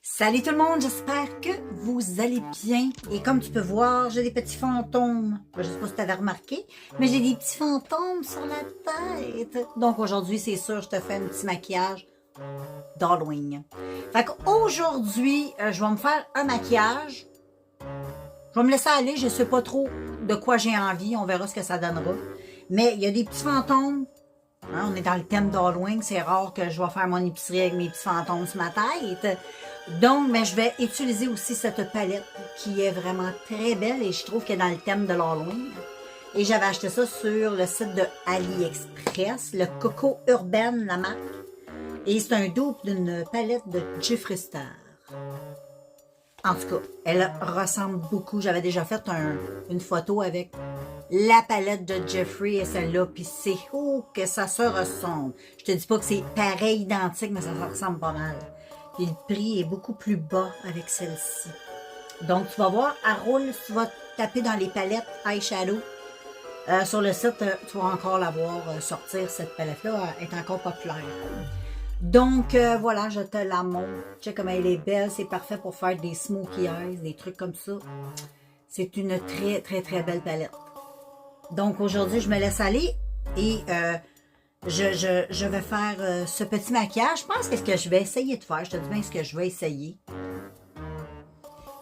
Salut tout le monde, j'espère que vous allez bien. Et comme tu peux voir, j'ai des petits fantômes. Je sais pas si tu avais remarqué, mais j'ai des petits fantômes sur la tête. Donc aujourd'hui, c'est sûr, je te fais un petit maquillage d'Halloween. Fait qu'aujourd'hui, je vais me faire un maquillage. Je vais me laisser aller, je sais pas trop de quoi j'ai envie. On verra ce que ça donnera. Mais il y a des petits fantômes. Hein, on est dans le thème d'Halloween. C'est rare que je vais faire mon épicerie avec mes petits fantômes sur ma tête. Donc, mais je vais utiliser aussi cette palette qui est vraiment très belle et je trouve qu'elle est dans le thème de l'Halloween. Et j'avais acheté ça sur le site de AliExpress, le Coco Urban, la marque. Et c'est un dupe d'une palette de Jeffree Star. En tout cas, elle ressemble beaucoup. J'avais déjà fait une photo avec la palette de Jeffree et celle-là, puis c'est que ça se ressemble. Je te dis pas que c'est pareil, identique, mais ça se ressemble pas mal. Et le prix est beaucoup plus bas avec celle-ci. Donc, tu vas voir, elle roule, tu vas taper dans les palettes eyeshadow. Sur le site, tu vas encore la voir sortir, cette palette-là, elle est encore populaire. Donc, voilà, je te la montre. Tu sais comme elle est belle, c'est parfait pour faire des smokey eyes, des trucs comme ça. C'est une très, très, très belle palette. Donc, aujourd'hui, je me laisse aller et je vais faire ce petit maquillage. Je pense que ce que je vais essayer de faire, je te dis bien ce que je vais essayer,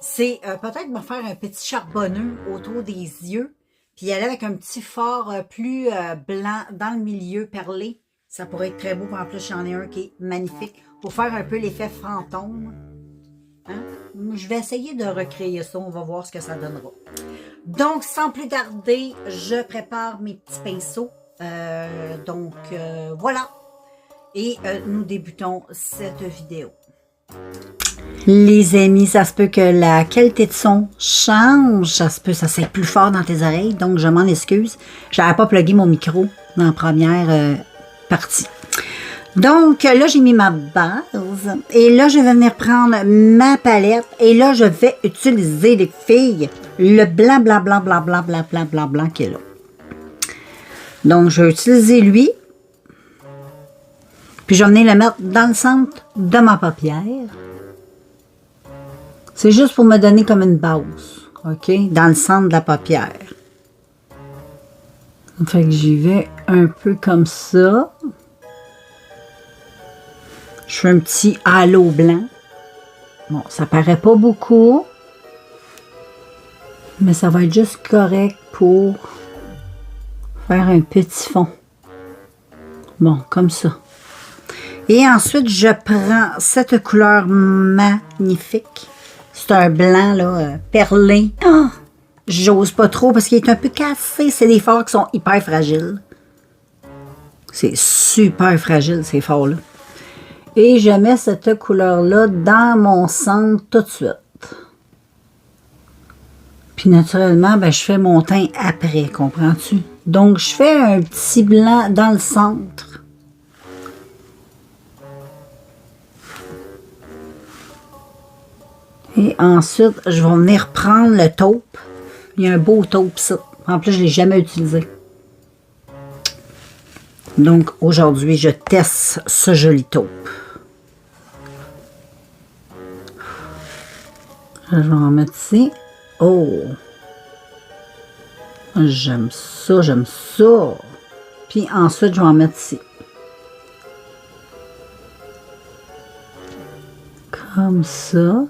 c'est peut-être me faire un petit charbonneux autour des yeux, puis aller avec un petit fard plus blanc dans le milieu, perlé. Ça pourrait être très beau. En plus, j'en ai un qui est magnifique pour faire un peu l'effet fantôme. Hein? Je vais essayer de recréer ça. On va voir ce que ça donnera. Donc, sans plus tarder, je prépare mes petits pinceaux. Voilà. Et nous débutons cette vidéo. Les amis, ça se peut que la qualité de son change. Ça se peut, ça c'est plus fort dans tes oreilles. Donc, je m'en excuse. Je n'avais pas plugué mon micro dans la première partie. Donc, là, j'ai mis ma base. Et là, je vais venir prendre ma palette. Et là, je vais utiliser, les filles, le blanc, blanc, blanc, blanc, blanc, blanc, blanc, blanc, blanc qui est là. Donc, je vais utiliser lui. Puis, je vais venir le mettre dans le centre de ma paupière. C'est juste pour me donner comme une base. OK? Dans le centre de la paupière. Fait que j'y vais un peu comme ça. Je fais un petit halo blanc. Bon, ça paraît pas beaucoup. Mais ça va être juste correct pour faire un petit fond. Bon, comme ça. Et ensuite, je prends cette couleur magnifique. C'est un blanc, là, perlé. Oh, j'ose pas trop parce qu'il est un peu cassé. C'est des fards qui sont hyper fragiles. C'est super fragile, ces fards-là. Et je mets cette couleur-là dans mon centre tout de suite. Puis naturellement, ben, je fais mon teint après, comprends-tu? Donc, je fais un petit blanc dans le centre. Et ensuite, je vais venir prendre le taupe. Il y a un beau taupe, ça. En plus, je ne l'ai jamais utilisé. Donc, aujourd'hui, je teste ce joli taupe. Je vais en mettre ici. Oh! J'aime ça, j'aime ça. Puis ensuite, je vais en mettre ici. Comme ça.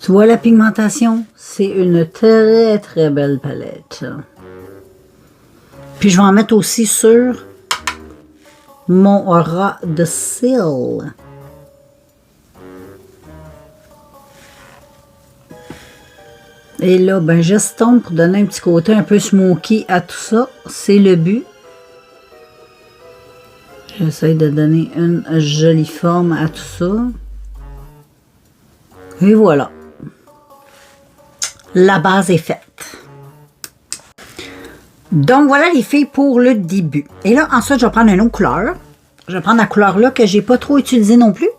Tu vois la pigmentation? C'est une très, très belle palette. Puis je vais en mettre aussi sur mon ras de cils. Et là, ben, j'estompe pour donner un petit côté un peu smoky à tout ça. C'est le but. J'essaie de donner une jolie forme à tout ça. Et voilà. La base est faite. Donc, voilà les filles pour le début. Et là, ensuite, je vais prendre une autre couleur. Je vais prendre la couleur là que j'ai pas trop utilisée non plus.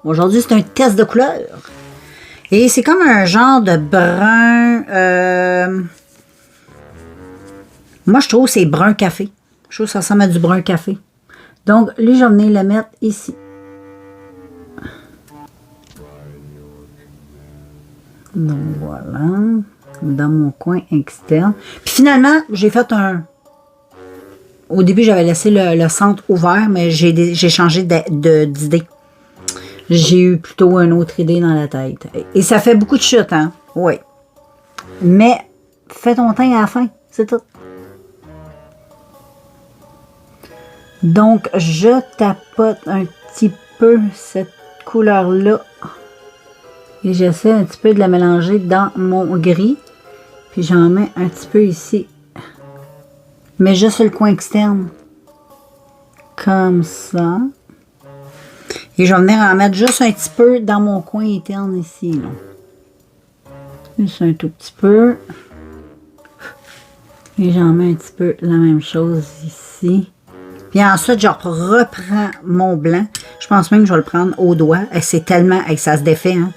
Aujourd'hui, c'est un test de couleur. Et c'est comme un genre de brun. Moi, je trouve que c'est brun café. Je trouve que ça ressemble à du brun café. Donc, lui, je vais venir le mettre ici. Donc, voilà. Dans mon coin externe. Puis finalement, j'ai fait un... Au début, j'avais laissé le centre ouvert, mais j'ai changé d'idée. J'ai eu plutôt une autre idée dans la tête. Et ça fait beaucoup de chutes, hein? Oui. Mais, fais ton teint à la fin, c'est tout. Donc, je tapote un petit peu cette couleur-là. Et j'essaie un petit peu de la mélanger dans mon gris. Puis j'en mets un petit peu ici. Mais juste sur le coin externe. Comme ça. Et je vais venir en mettre juste un petit peu dans mon coin interne ici. Là. Juste un tout petit peu. Et j'en mets un petit peu la même chose ici. Puis ensuite, je reprends mon blanc. Je pense même que je vais le prendre au doigt. C'est tellement... ça se défait, hein.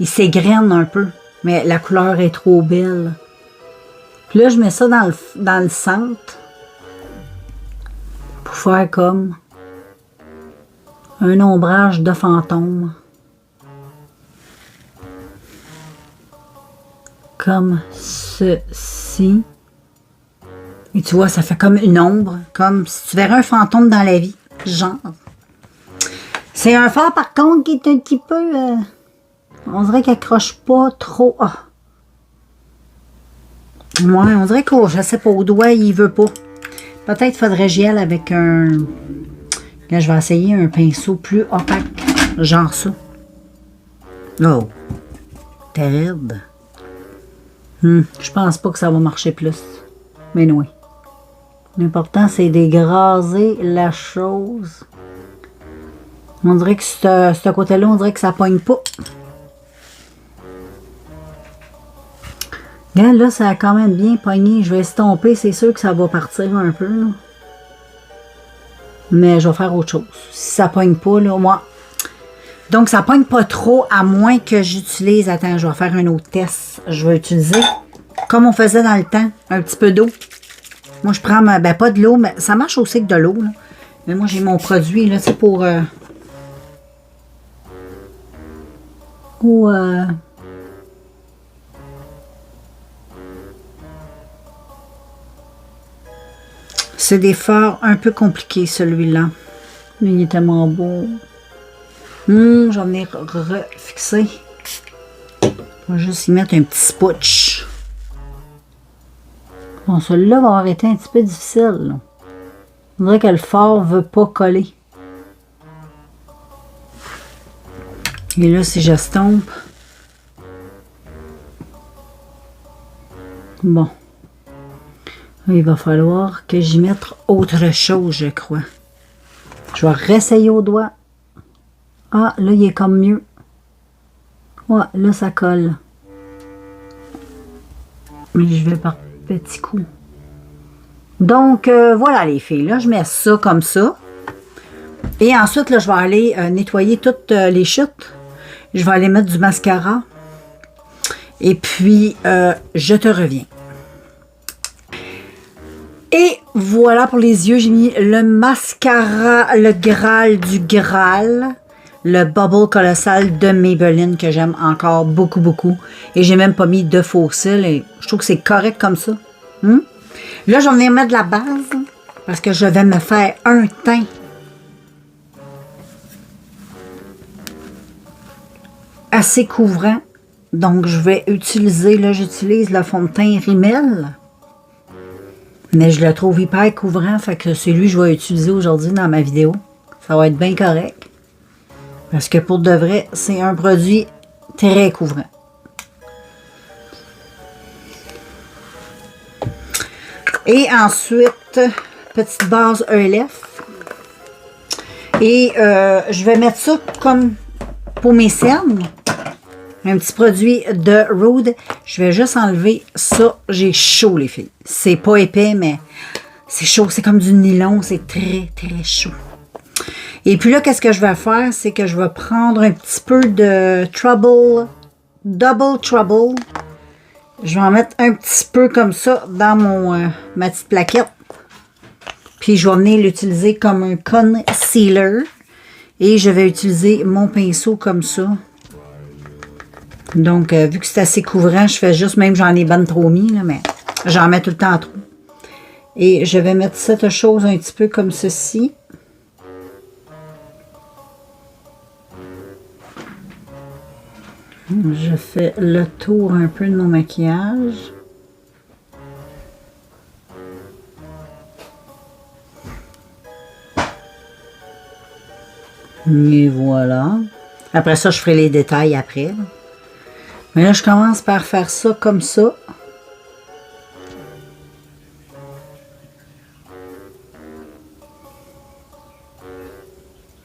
Il s'égrène un peu. Mais la couleur est trop belle. Puis là, je mets ça dans le centre. Pour faire comme un ombrage de fantôme. Comme ceci. Et tu vois, ça fait comme une ombre. Comme si tu verrais un fantôme dans la vie. Genre. C'est un fard, par contre, qui est un petit peu... on dirait qu'il accroche pas trop. Ah. Ouais, on dirait que, je sais pas, au doigt, il veut pas. Peut-être faudrait que j'y aille avec un... Là, je vais essayer un pinceau plus opaque. Genre ça. Oh. Terrible. Je pense pas que ça va marcher plus. Mais oui. L'important, c'est d'égraser la chose. On dirait que ce côté-là, on dirait que ça pogne pas. Regarde, là, ça a quand même bien pogné. Je vais estomper, c'est sûr que ça va partir un peu, là. Mais je vais faire autre chose. Si ça pogne pas, là, moi... Donc, ça pogne pas trop, à moins que j'utilise... Attends, je vais faire un autre test. Je vais utiliser, comme on faisait dans le temps, un petit peu d'eau. Moi, je prends, ben pas de l'eau, mais ça marche aussi que de l'eau, là. Mais moi, j'ai mon produit, là, c'est pour... C'est des fards un peu compliqués, celui-là. Mais il est tellement beau. Je vais venir refixer. Je vais juste y mettre un petit spotch. Bon, celui-là va avoir été un petit peu difficile. Là. On dirait que le fard ne veut pas coller. Et là, si j'estompe... Bon. Il va falloir que j'y mette autre chose, je crois. Je vais réessayer au doigt. Ah, là, il est comme mieux. Ouais, là, ça colle. Mais je vais par petits coups. Donc, voilà les filles. Là, je mets ça comme ça. Et ensuite, là, je vais aller nettoyer toutes les chutes. Je vais aller mettre du mascara. Et puis, je te reviens. Et voilà pour les yeux, j'ai mis le mascara, le Graal du Graal, le Bubble Colossal de Maybelline que j'aime encore beaucoup, beaucoup. Et j'ai même pas mis de faux cils et je trouve que c'est correct comme ça. Là, je vais venir mettre de la base parce que je vais me faire un teint assez couvrant. Donc, je vais utiliser, là, j'utilise le fond de teint Rimmel. Mais je le trouve hyper couvrant, fait que c'est lui que je vais utiliser aujourd'hui dans ma vidéo. Ça va être bien correct. Parce que pour de vrai, c'est un produit très couvrant. Et ensuite, petite base ELF. Et je vais mettre ça comme pour mes cernes. Un petit produit de Rude. Je vais juste enlever ça. J'ai chaud, les filles. C'est pas épais, mais c'est chaud. C'est comme du nylon. C'est très, très chaud. Et puis là, qu'est-ce que je vais faire? C'est que je vais prendre un petit peu de Double Trouble. Je vais en mettre un petit peu comme ça dans ma petite plaquette. Puis je vais venir l'utiliser comme un concealer. Et je vais utiliser mon pinceau comme ça. Donc, vu que c'est assez couvrant, je fais juste, même j'en ai ben trop mis, là, mais j'en mets tout le temps trop. Et je vais mettre cette chose un petit peu comme ceci. Je fais le tour un peu de mon maquillage. Et voilà. Après ça, je ferai les détails après. Là. Mais là, je commence par faire ça comme ça.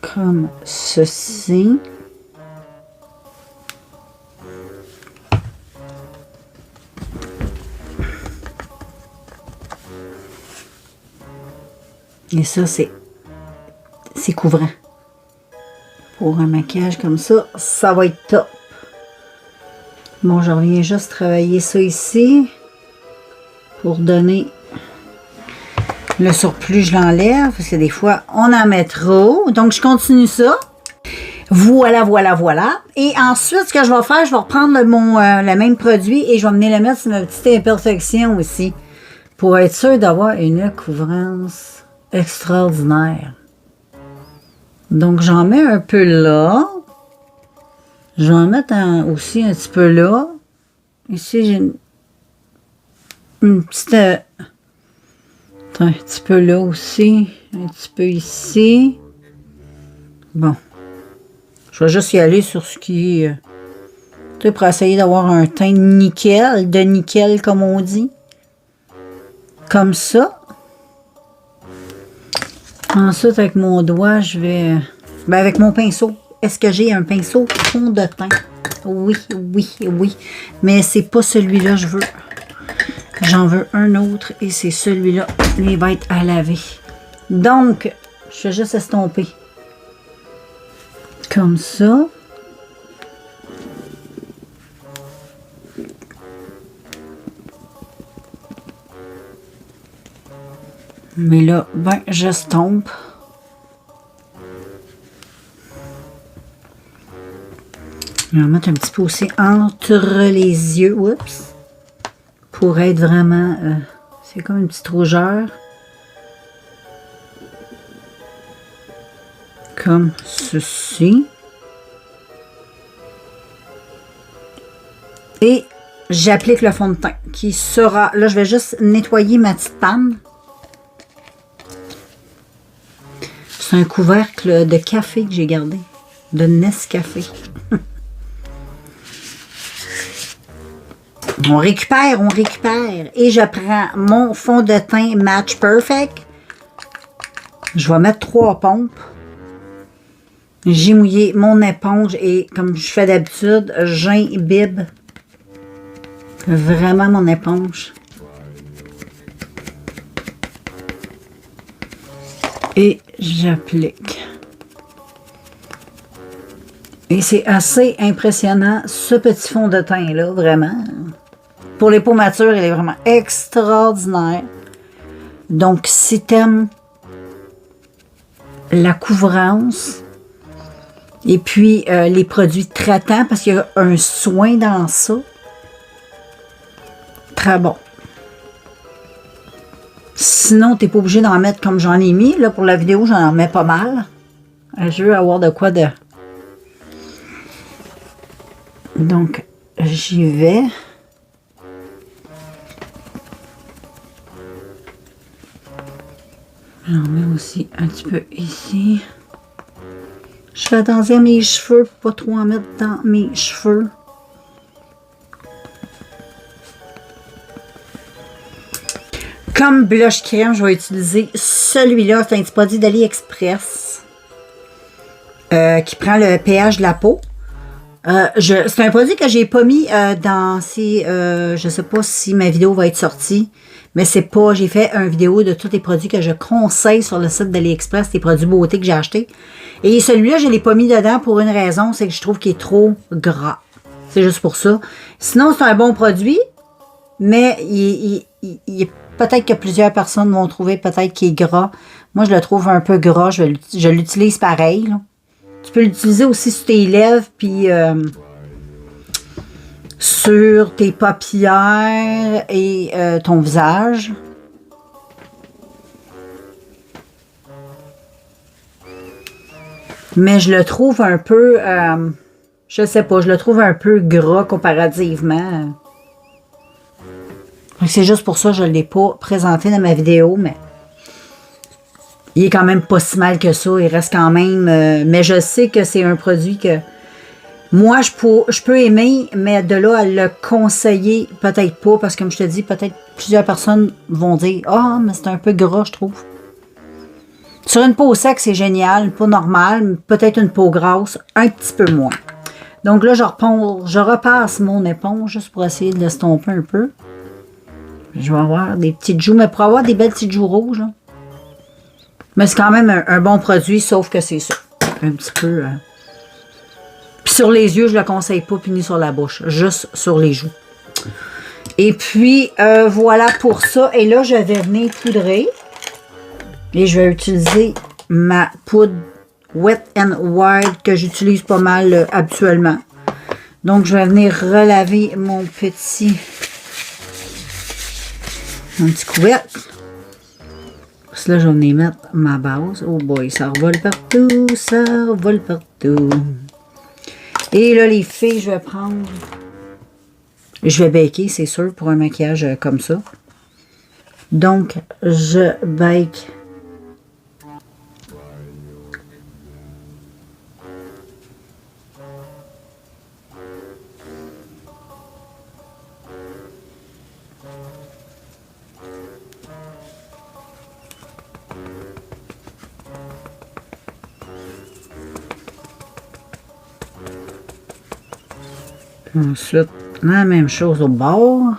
Comme ceci. Et ça, c'est couvrant. Pour un maquillage comme ça, ça va être top. Bon, je reviens juste travailler ça ici. Pour donner le surplus, je l'enlève. Parce que des fois, on en met trop. Donc, je continue ça. Voilà, voilà, voilà. Et ensuite, ce que je vais faire, je vais reprendre le même produit et je vais venir le mettre sur ma petite imperfection aussi. Pour être sûr d'avoir une couvrance extraordinaire. Donc, j'en mets un peu là. Je vais en mettre aussi un petit peu là. Ici, j'ai une petite... un petit peu là aussi. Un petit peu ici. Bon. Je vais juste y aller sur ce qui est... tu sais, pour essayer d'avoir un teint de nickel, comme on dit. Comme ça. Ensuite, avec mon doigt, je vais... ben, avec mon pinceau. Est-ce que j'ai un pinceau fond de teint? Oui, oui, oui. Mais c'est pas celui-là que je veux. J'en veux un autre et c'est celui-là. Il va être à laver. Donc, je vais juste estomper. Comme ça. Mais là, ben, j'estompe. Je vais en mettre un petit peu aussi entre les yeux. Oups. Pour être vraiment... c'est comme une petite rougeur. Comme ceci. Et j'applique le fond de teint qui sera... là, je vais juste nettoyer ma petite panne. C'est un couvercle de café que j'ai gardé. De Nescafé. On récupère, on récupère. Et je prends mon fond de teint Match Perfect. Je vais mettre 3 pompes. J'ai mouillé mon éponge et comme je fais d'habitude, j'imbibe vraiment mon éponge. Et j'applique. Et c'est assez impressionnant, ce petit fond de teint-là, vraiment. Pour les peaux matures, il est vraiment extraordinaire. Donc, si t'aimes la couvrance et puis les produits traitants, parce qu'il y a un soin dans ça, très bon. Sinon, tu n'es pas obligé d'en mettre comme j'en ai mis. Là, pour la vidéo, j'en mets pas mal. Je veux avoir de quoi de... Donc, j'y vais. J'en mets aussi un petit peu ici. Je fais attention à mes cheveux pour pas trop en mettre dans mes cheveux. Comme blush crème, je vais utiliser celui-là. C'est un petit produit d'AliExpress qui prend le pH de la peau. C'est un produit que j'ai pas mis dans ces... je sais pas si ma vidéo va être sortie, mais c'est pas... J'ai fait une vidéo de tous les produits que je conseille sur le site d'AliExpress, les produits beauté que j'ai achetés. Et celui-là, je l'ai pas mis dedans pour une raison, c'est que je trouve qu'il est trop gras. C'est juste pour ça. Sinon, c'est un bon produit, mais il est peut-être que plusieurs personnes vont trouver peut-être qu'il est gras. Moi, je le trouve un peu gras. Je l'utilise pareil, là. Tu peux l'utiliser aussi sur tes lèvres, puis sur tes paupières et ton visage. Mais je le trouve un peu, je sais pas, je le trouve un peu gras comparativement. C'est juste pour ça que je ne l'ai pas présenté dans ma vidéo, mais il est quand même pas si mal que ça. Il reste quand même, mais je sais que c'est un produit que moi, je peux aimer, mais de là à le conseiller, peut-être pas, parce que comme je te dis, peut-être plusieurs personnes vont dire « Ah, mais c'est un peu gras, je trouve. » Sur une peau sec, c'est génial, pas normal, peut-être une peau grasse, un petit peu moins. Donc là, je repasse mon éponge juste pour essayer de l'estomper un peu. Je vais avoir des petites joues, mais pour avoir des belles petites joues rouges, là. Mais c'est quand même un bon produit, sauf que c'est ça. Un petit peu... Puis sur les yeux, je le conseille pas, puis ni sur la bouche. Juste sur les joues. Et puis, voilà pour ça. Et là, je vais venir poudrer. Et je vais utiliser ma poudre Wet n Wild que j'utilise pas mal habituellement. Donc, je vais venir relaver mon petit couvercle. Parce que là, je vais venir mettre ma base. Oh boy, ça revole partout, ça revole partout. Et là, les filles, je vais prendre... Je vais baker, c'est sûr, pour un maquillage comme ça. Donc, je bake... Ensuite, la même chose au bord.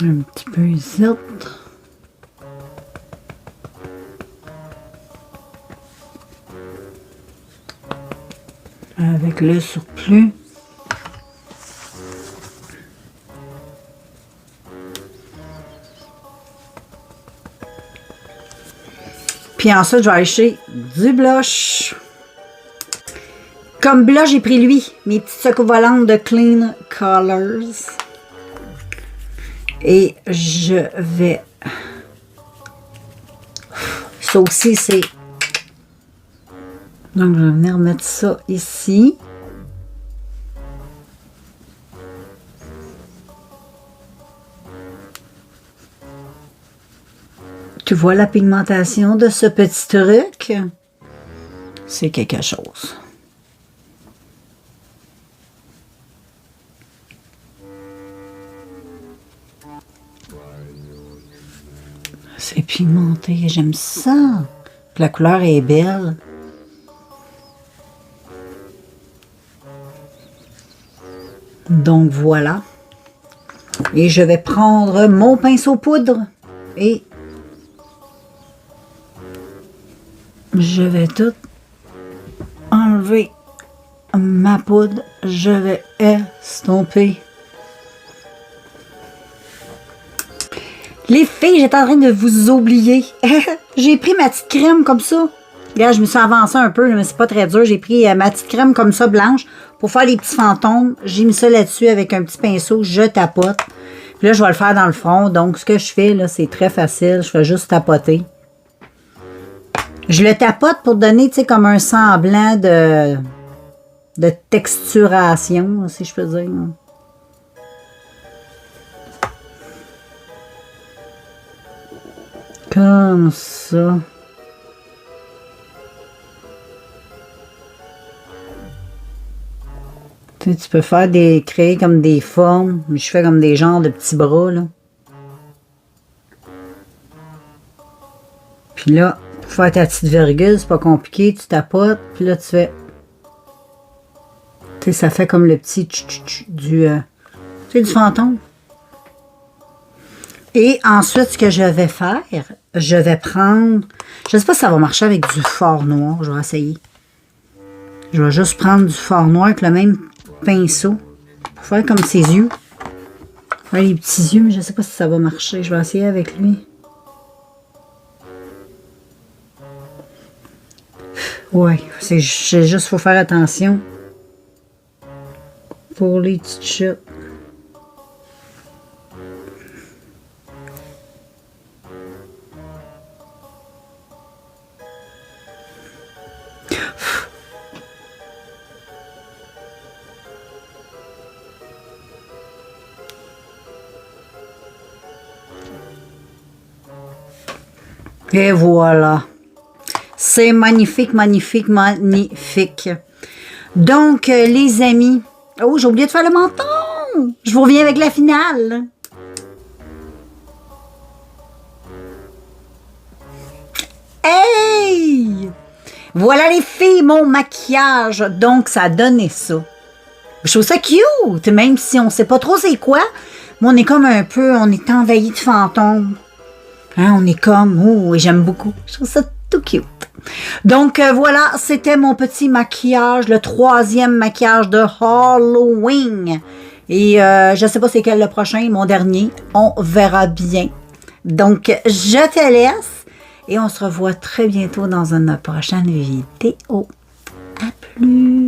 Un petit peu ici. Avec le surplus. Puis ensuite, je vais acheter du blush. Comme blush, j'ai pris lui, mes petites secours volantes de Clean Colors. Et je vais... Ça aussi, c'est... Donc, je vais venir mettre ça ici. Tu vois la pigmentation de ce petit truc? C'est quelque chose. C'est pigmenté, j'aime ça. La couleur est belle. Donc voilà. Et je vais prendre mon pinceau poudre et je vais tout enlever ma poudre. Je vais estomper. Les filles, j'étais en train de vous oublier. J'ai pris ma petite crème comme ça. Regarde, je me suis avancée un peu, mais c'est pas très dur. J'ai pris ma petite crème comme ça, blanche, pour faire les petits fantômes. J'ai mis ça là-dessus avec un petit pinceau. Je tapote. Puis là, je vais le faire dans le front. Donc, ce que je fais, là, c'est très facile. Je fais juste tapoter. Je le tapote pour donner, tu sais, comme un semblant de texturation, si je peux dire. Comme ça. Tu peux faire créer comme des formes. Je fais comme des genres de petits bras, là. Puis là, pour faire ta petite virgule, c'est pas compliqué. Tu tapotes, puis là, tu fais... Tu sais, ça fait comme le petit du fantôme. Et ensuite, ce que je vais faire, je vais prendre... Je ne sais pas si ça va marcher avec du fard noir. Je vais essayer. Je vais juste prendre du fard noir avec le même pinceau. Pour faire comme ses yeux. Faire les petits yeux, mais je ne sais pas si ça va marcher. Je vais essayer avec lui. Ouais, c'est juste, faut faire attention. Pour les petites chutes. Et voilà. C'est magnifique, magnifique, magnifique. Donc, les amis... Oh, j'ai oublié de faire le menton! Je vous reviens avec la finale. Hey! Voilà les filles, mon maquillage. Donc, ça a donné ça. Je trouve ça cute, même si on sait pas trop c'est quoi. Mais on est comme un peu... On est envahi de fantômes. Hein, on est comme... Oh, et j'aime beaucoup. Je trouve ça tout cute. Donc, voilà, c'était mon petit maquillage, le 3e maquillage de Halloween. Et je ne sais pas c'est quel le prochain, mon dernier. On verra bien. Donc, je te laisse et on se revoit très bientôt dans une prochaine vidéo. À plus!